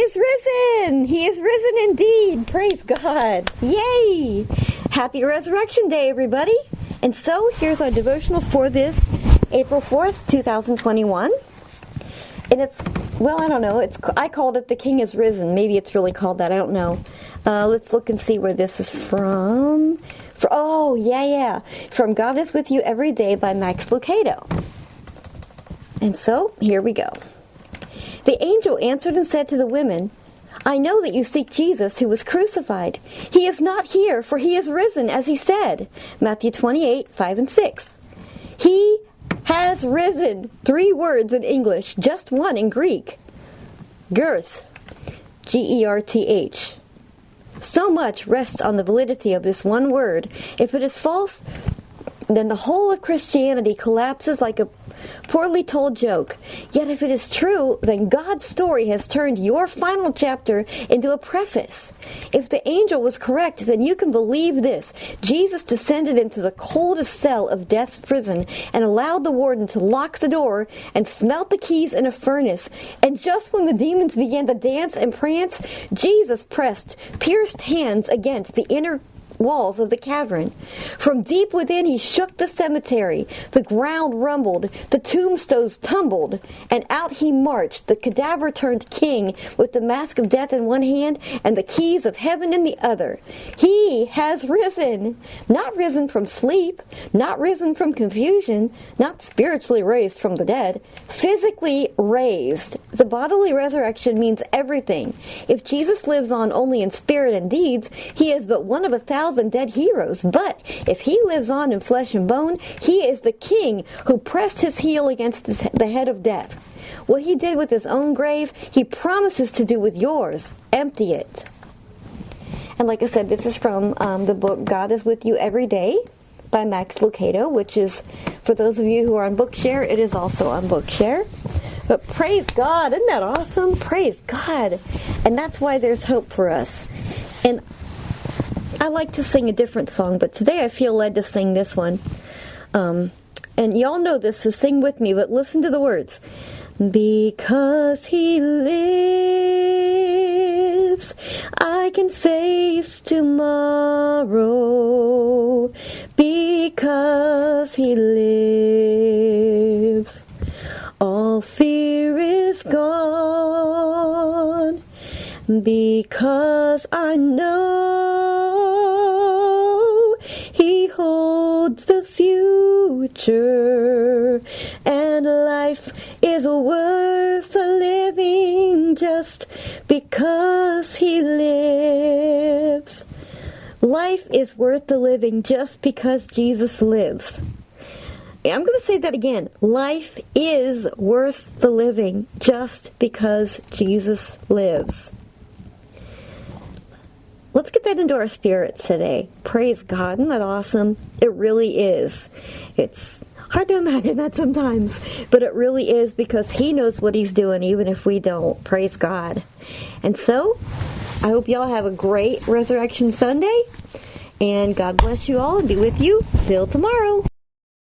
is risen. He is risen indeed. Praise God. Yay. Happy Resurrection Day, everybody. And so here's our devotional for this April 4th, 2021. And it's, well, I don't know. I called it The King is Risen. Maybe it's really called that. I don't know. Let's look and see where this is from. From God is With You Every Day by Max Lucado. And so, here we go. The angel answered and said to the women, I know that you seek Jesus who was crucified. He is not here, for he is risen, as he said. Matthew 28, 5 and 6. He has risen. 3 words in English, just one in Greek. Girth. G-E-R-T-H. So much rests on the validity of this one word. If it is false, then the whole of Christianity collapses like a poorly told joke. Yet if it is true, then God's story has turned your final chapter into a preface. If the angel was correct, then you can believe this. Jesus descended into the coldest cell of death's prison and allowed the warden to lock the door and smelt the keys in a furnace. And just when the demons began to dance and prance, Jesus pressed pierced hands against the inner walls of the cavern. From deep within he shook the cemetery. The ground rumbled, the tombstones tumbled, and out he marched, the cadaver turned king, with the mask of death in one hand and the keys of heaven in the other. He has risen. Not risen from sleep, not risen from confusion, not spiritually raised from the dead, physically raised. The bodily resurrection means everything. If Jesus lives on only in spirit and deeds, he is but one of 1,000 dead heroes. But if he lives on in flesh and bone, he is the king who pressed his heel against the head of death. What he did with his own grave, he promises to do with yours. Empty it. And like I said, this is from the book God is With You Every Day by Max Lucado, which is, for those of you who are on Bookshare, it is also on Bookshare. But praise God, isn't that awesome? Praise God. And that's why there's hope for us. And I like to sing a different song, but today I feel led to sing this one. And y'all know this, so sing with me, but listen to the words. Because he lives, I can face tomorrow. Because he lives, all fear is gone. Because I know he holds the future, and life is worth the living just because he lives. Life is worth the living just because Jesus lives. I'm going to say that again. Life is worth the living just because Jesus lives. Let's get that into our spirits today. Praise God. Isn't that awesome? It really is. It's hard to imagine that sometimes, but it really is, because he knows what he's doing even if we don't. Praise God. And so, I hope y'all have a great Resurrection Sunday, and God bless you all and be with you till tomorrow.